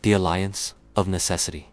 The alliance of necessity.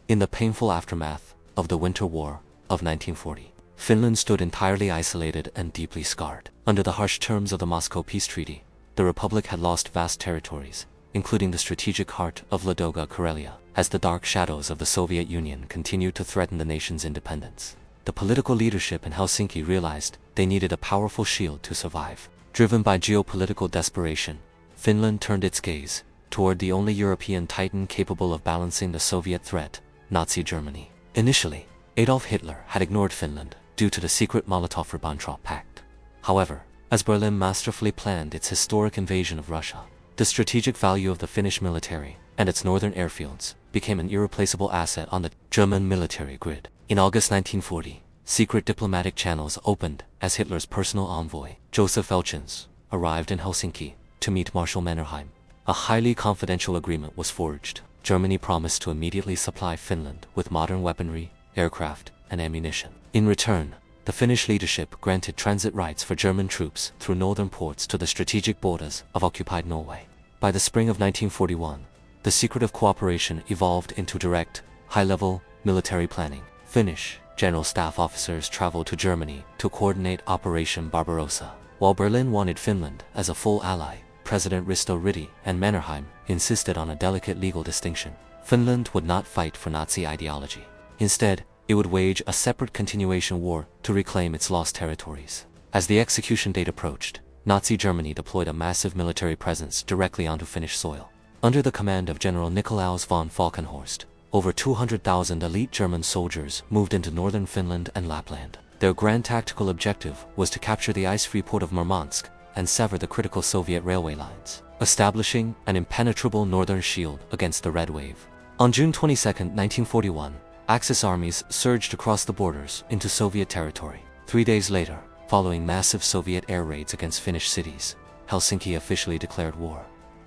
In the painful aftermath of the Winter War of 1940, Finland stood entirely isolated and deeply scarred. Under the harsh terms of the Moscow Peace Treaty, the Republic had lost vast territories, including the strategic heart of Ladoga Karelia, as the dark shadows of the Soviet Union continued to threaten the nation's independence. The political leadership in Helsinki realized they needed a powerful shield to survive. Driven by geopolitical desperation, Finland turned its gaze toward the only European titan capable of balancing the Soviet threat, Nazi Germany. Initially, Adolf Hitler had ignored Finland due to the secret Molotov-Ribbentrop Pact. However, as Berlin masterfully planned its historic invasion of Russia, the strategic value of the Finnish military and its northern airfields became an irreplaceable asset on the German military grid. In August 1940, secret diplomatic channels opened as Hitler's personal envoy, Joseph Elchins, arrived in Helsinki to meet Marshal Mannerheim. A highly confidential agreement was forged. Germany promised to immediately supply Finland with modern weaponry, aircraft, and ammunition. In return, the Finnish leadership granted transit rights for German troops through northern ports to the strategic borders of occupied Norway. By the spring of 1941, the secretive cooperation evolved into direct, high-level military planning. Finnish general staff officers traveled to Germany to coordinate Operation Barbarossa. While Berlin wanted Finland as a full ally, President Risto Ryti and Mannerheim insisted on a delicate legal distinction. Finland would not fight for Nazi ideology. Instead, it would wage a separate continuation war to reclaim its lost territories. As the execution date approached, Nazi Germany deployed a massive military presence directly onto Finnish soil. Under the command of General Nikolaus von Falkenhorst, over 200,000 elite German soldiers moved into northern Finland and Lapland. Their grand tactical objective was to capture the ice-free port of Murmansk and sever the critical Soviet railway lines, establishing an impenetrable northern shield against the Red Wave. On June 22, 1941, Axis armies surged across the borders into Soviet territory. 3 days later, following massive Soviet air raids against Finnish cities, Helsinki officially declared war.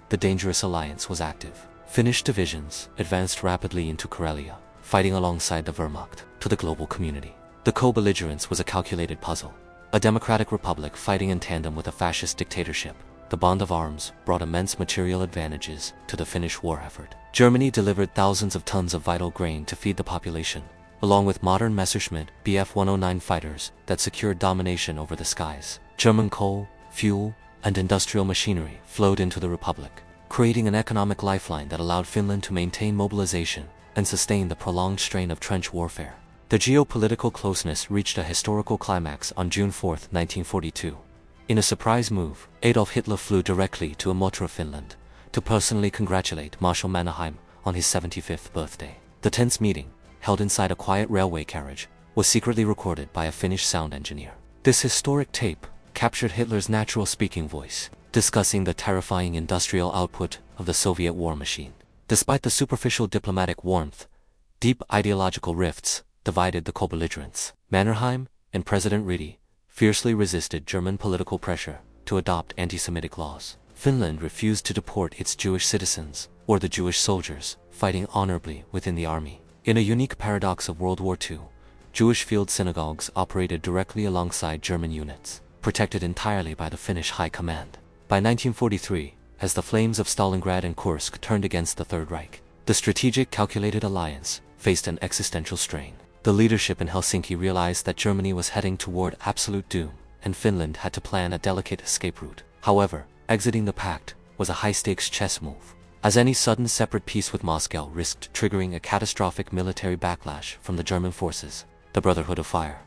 The dangerous alliance was active. Finnish divisions advanced rapidly into Karelia, fighting alongside the Wehrmacht. To the global community, the co-belligerence was a calculated puzzle. A democratic republic fighting in tandem with a fascist dictatorship, the bond of arms brought immense material advantages to the Finnish war effort. Germany delivered thousands of tons of vital grain to feed the population, along with modern Messerschmitt Bf-109 fighters that secured domination over the skies. German coal, fuel, and industrial machinery flowed into the republic, creating an economic lifeline that allowed Finland to maintain mobilization and sustain the prolonged strain of trench warfare. The geopolitical closeness reached a historical climax on June 4, 1942. In a surprise move, Adolf Hitler flew directly to Imatra, Finland, to personally congratulate Marshal Mannerheim on his 75th birthday. The tense meeting, held inside a quiet railway carriage, was secretly recorded by a Finnish sound engineer. This historic tape captured Hitler's natural speaking voice, discussing the terrifying industrial output of the Soviet war machine. Despite the superficial diplomatic warmth, deep ideological rifts divided the co-belligerents. Mannerheim and President Ryti fiercely resisted German political pressure to adopt anti-Semitic laws. Finland refused to deport its Jewish citizens or the Jewish soldiers fighting honorably within the army. In a unique paradox of World War II, Jewish field synagogues operated directly alongside German units, protected entirely by the Finnish High Command. By 1943, as the flames of Stalingrad and Kursk turned against the Third Reich, the strategic calculated alliance faced an existential strain. The leadership in Helsinki realized that Germany was heading toward absolute doom, and Finland had to plan a delicate escape route. However, exiting the pact was a high-stakes chess move, as any sudden separate peace with Moscow risked triggering a catastrophic military backlash from the German forces, the Brotherhood of Fire.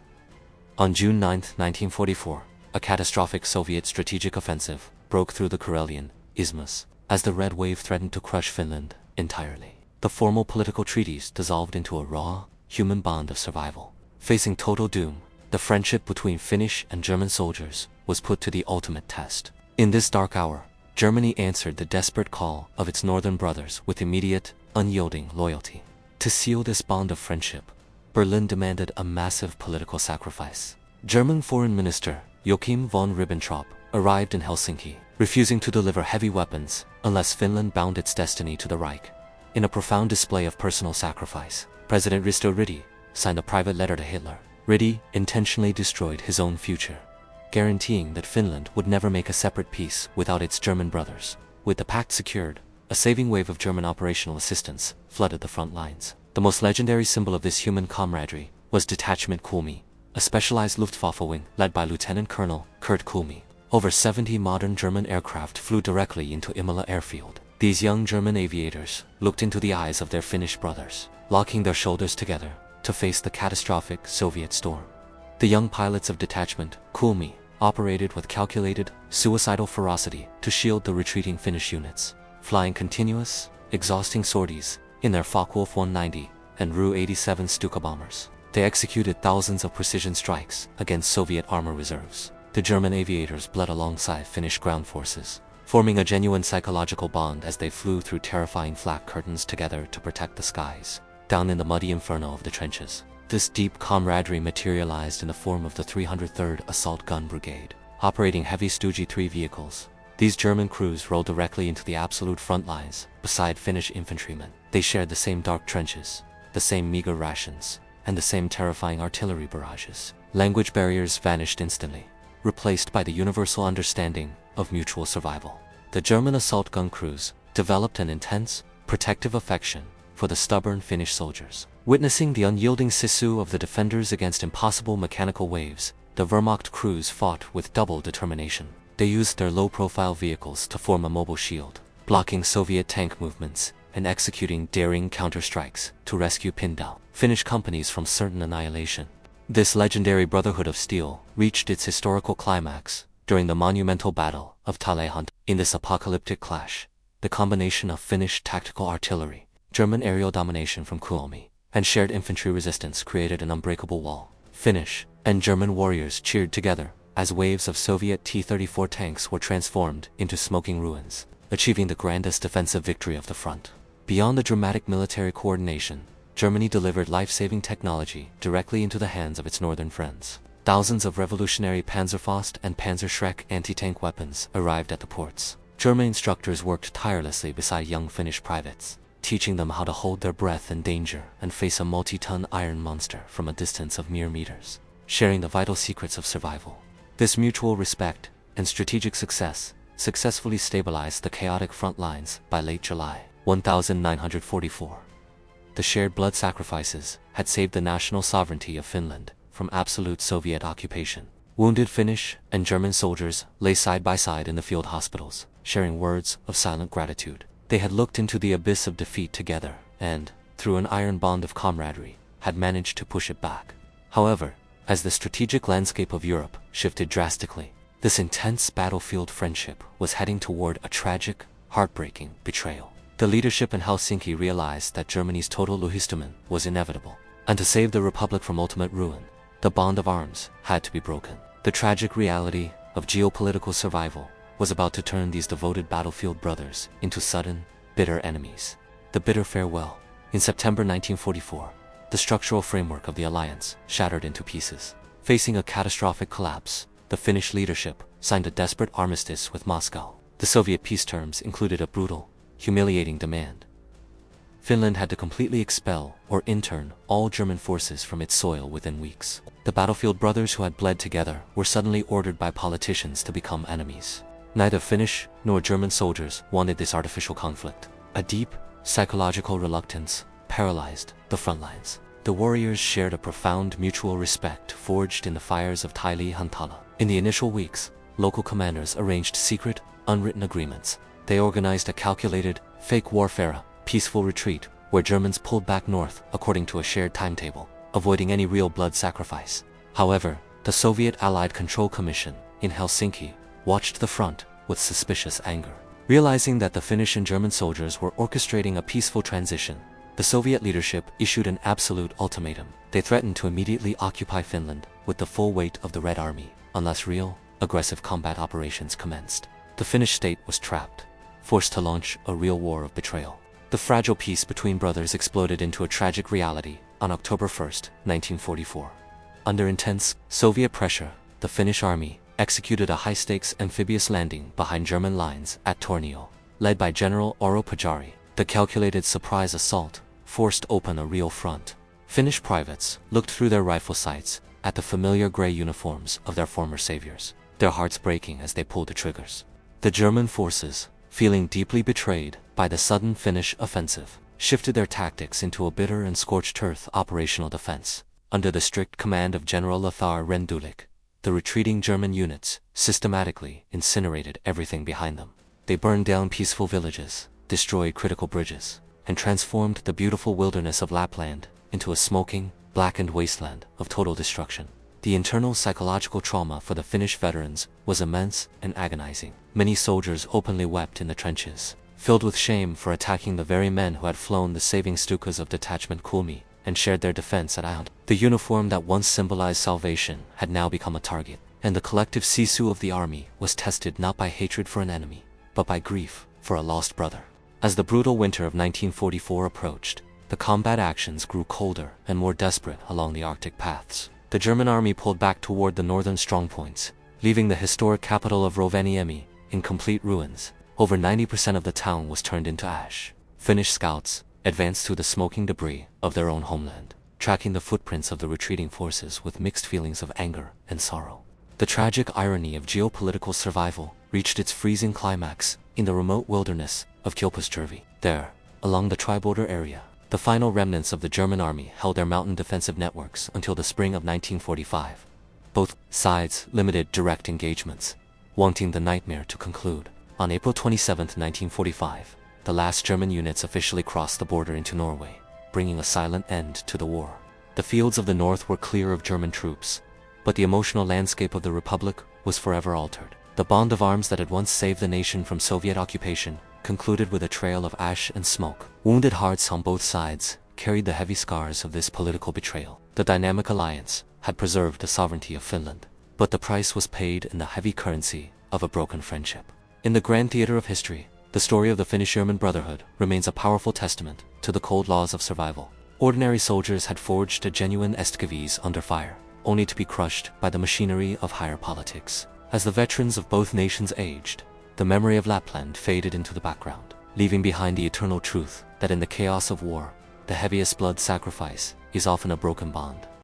On June 9, 1944, a catastrophic Soviet strategic offensive broke through the Karelian Isthmus, as the Red Wave threatened to crush Finland entirely. The formal political treaties dissolved into a raw, human bond of survival. Facing total doom, the friendship between Finnish and German soldiers was put to the ultimate test. In this dark hour, Germany answered the desperate call of its northern brothers with immediate, unyielding loyalty. To seal this bond of friendship, Berlin demanded a massive political sacrifice. German Foreign Minister Joachim von Ribbentrop arrived in Helsinki, refusing to deliver heavy weapons unless Finland bound its destiny to the Reich. In a profound display of personal sacrifice, President Risto Ryti signed a private letter to Hitler. Ryti intentionally destroyed his own future, guaranteeing that Finland would never make a separate peace without its German brothers. With the pact secured, a saving wave of German operational assistance flooded the front lines. The most legendary symbol of this human camaraderie was Detachment Kulmi, a specialized Luftwaffe wing led by Lieutenant Colonel Kurt Kulmi. Over 70 modern German aircraft flew directly into Imola airfield. These young German aviators looked into the eyes of their Finnish brothers, locking their shoulders together to face the catastrophic Soviet storm. The young pilots of Detachment Kulmi operated with calculated, suicidal ferocity to shield the retreating Finnish units, flying continuous, exhausting sorties in their Focke-Wulf 190 and Ru-87 Stuka bombers. They executed thousands of precision strikes against Soviet armor reserves. The German aviators bled alongside Finnish ground forces, forming a genuine psychological bond as they flew through terrifying flak curtains together to protect the skies, down in the muddy inferno of the trenches. This deep camaraderie materialized in the form of the 303rd Assault Gun Brigade, operating heavy Stoogie 3 vehicles. These German crews rolled directly into the absolute front lines beside Finnish infantrymen. They shared the same dark trenches, the same meager rations, and the same terrifying artillery barrages. Language barriers vanished instantly, replaced by the universal understanding of mutual survival. The German assault gun crews developed an intense, protective affection for the stubborn Finnish soldiers. Witnessing the unyielding sisu of the defenders against impossible mechanical waves, the Wehrmacht crews fought with double determination. They used their low-profile vehicles to form a mobile shield, blocking Soviet tank movements and executing daring counter-strikes to rescue pinned-down Finnish companies from certain annihilation. This legendary Brotherhood of Steel reached its historical climax during the monumental Battle of Talehunt. In this apocalyptic clash, the combination of Finnish tactical artillery, German aerial domination from Kuomi, and shared infantry resistance created an unbreakable wall. Finnish and German warriors cheered together as waves of Soviet T-34 tanks were transformed into smoking ruins, achieving the grandest defensive victory of the front. Beyond the dramatic military coordination, Germany delivered life-saving technology directly into the hands of its northern friends. Thousands of revolutionary Panzerfaust and Panzerschreck anti-tank weapons arrived at the ports. German instructors worked tirelessly beside young Finnish privates, teaching them how to hold their breath in danger and face a multi-ton iron monster from a distance of mere meters, sharing the vital secrets of survival. This mutual respect and strategic success successfully stabilized the chaotic front lines by late July 1944. The shared blood sacrifices had saved the national sovereignty of Finland from absolute Soviet occupation. Wounded Finnish and German soldiers lay side by side in the field hospitals, sharing words of silent gratitude. They had looked into the abyss of defeat together and, through an iron bond of camaraderie, had managed to push it back. However, as the strategic landscape of Europe shifted drastically, this intense battlefield friendship was heading toward a tragic, heartbreaking betrayal. The leadership in Helsinki realized that Germany's total Luhistumen was inevitable, and to save the Republic from ultimate ruin, the bond of arms had to be broken. The tragic reality of geopolitical survival was about to turn these devoted battlefield brothers into sudden, bitter enemies. The bitter farewell. In September 1944, the structural framework of the alliance shattered into pieces. Facing a catastrophic collapse, the Finnish leadership signed a desperate armistice with Moscow. The Soviet peace terms included a brutal, humiliating demand. Finland had to completely expel or intern all German forces from its soil within weeks. The battlefield brothers who had bled together were suddenly ordered by politicians to become enemies. Neither Finnish nor German soldiers wanted this artificial conflict. A deep, psychological reluctance paralyzed the front lines. The warriors shared a profound mutual respect forged in the fires of Taili-Hantala. In the initial weeks, local commanders arranged secret, unwritten agreements. They organized a calculated, fake warfare, peaceful retreat, where Germans pulled back north according to a shared timetable, avoiding any real blood sacrifice. However, the Soviet Allied Control Commission in Helsinki watched the front with suspicious anger. Realizing that the Finnish and German soldiers were orchestrating a peaceful transition, the Soviet leadership issued an absolute ultimatum. They threatened to immediately occupy Finland with the full weight of the Red Army, unless real, aggressive combat operations commenced. The Finnish state was trapped, forced to launch a real war of betrayal. The fragile peace between brothers exploded into a tragic reality on October 1, 1944. Under intense Soviet pressure, the Finnish army executed a high-stakes amphibious landing behind German lines at Tornio. Led by General Oro Pajari, the calculated surprise assault forced open a real front. Finnish privates looked through their rifle sights at the familiar gray uniforms of their former saviors, their hearts breaking as they pulled the triggers. The German forces feeling deeply betrayed by the sudden Finnish offensive, shifted their tactics into a bitter and scorched-earth operational defense. Under the strict command of General Lothar Rendulic, the retreating German units systematically incinerated everything behind them. They burned down peaceful villages, destroyed critical bridges, and transformed the beautiful wilderness of Lapland into a smoking, blackened wasteland of total destruction. The internal psychological trauma for the Finnish veterans was immense and agonizing. Many soldiers openly wept in the trenches, filled with shame for attacking the very men who had flown the saving Stukas of Detachment Kulmi and shared their defense at Ahund. The uniform that once symbolized salvation had now become a target, and the collective sisu of the army was tested not by hatred for an enemy, but by grief for a lost brother. As the brutal winter of 1944 approached, the combat actions grew colder and more desperate along the Arctic paths. The German army pulled back toward the northern strongpoints, leaving the historic capital of Rovaniemi in complete ruins. Over 90% of the town was turned into ash. Finnish scouts advanced through the smoking debris of their own homeland, tracking the footprints of the retreating forces with mixed feelings of anger and sorrow. The tragic irony of geopolitical survival reached its freezing climax in the remote wilderness of Kilpisjärvi. There, along the tri-border area, the final remnants of the German army held their mountain defensive networks until the spring of 1945. Both sides limited direct engagements, wanting the nightmare to conclude. On April 27, 1945, the last German units officially crossed the border into Norway, bringing a silent end to the war. The fields of the north were clear of German troops, but the emotional landscape of the Republic was forever altered. The bond of arms that had once saved the nation from Soviet occupation concluded with a trail of ash and smoke. Wounded hearts on both sides carried the heavy scars of this political betrayal. The dynamic alliance had preserved the sovereignty of Finland, but the price was paid in the heavy currency of a broken friendship. In the grand theater of history, the story of the Finnish-German Brotherhood remains a powerful testament to the cold laws of survival. Ordinary soldiers had forged a genuine escavies under fire, only to be crushed by the machinery of higher politics. As the veterans of both nations aged, the memory of Lapland faded into the background, leaving behind the eternal truth that in the chaos of war, the heaviest blood sacrifice is often a broken bond.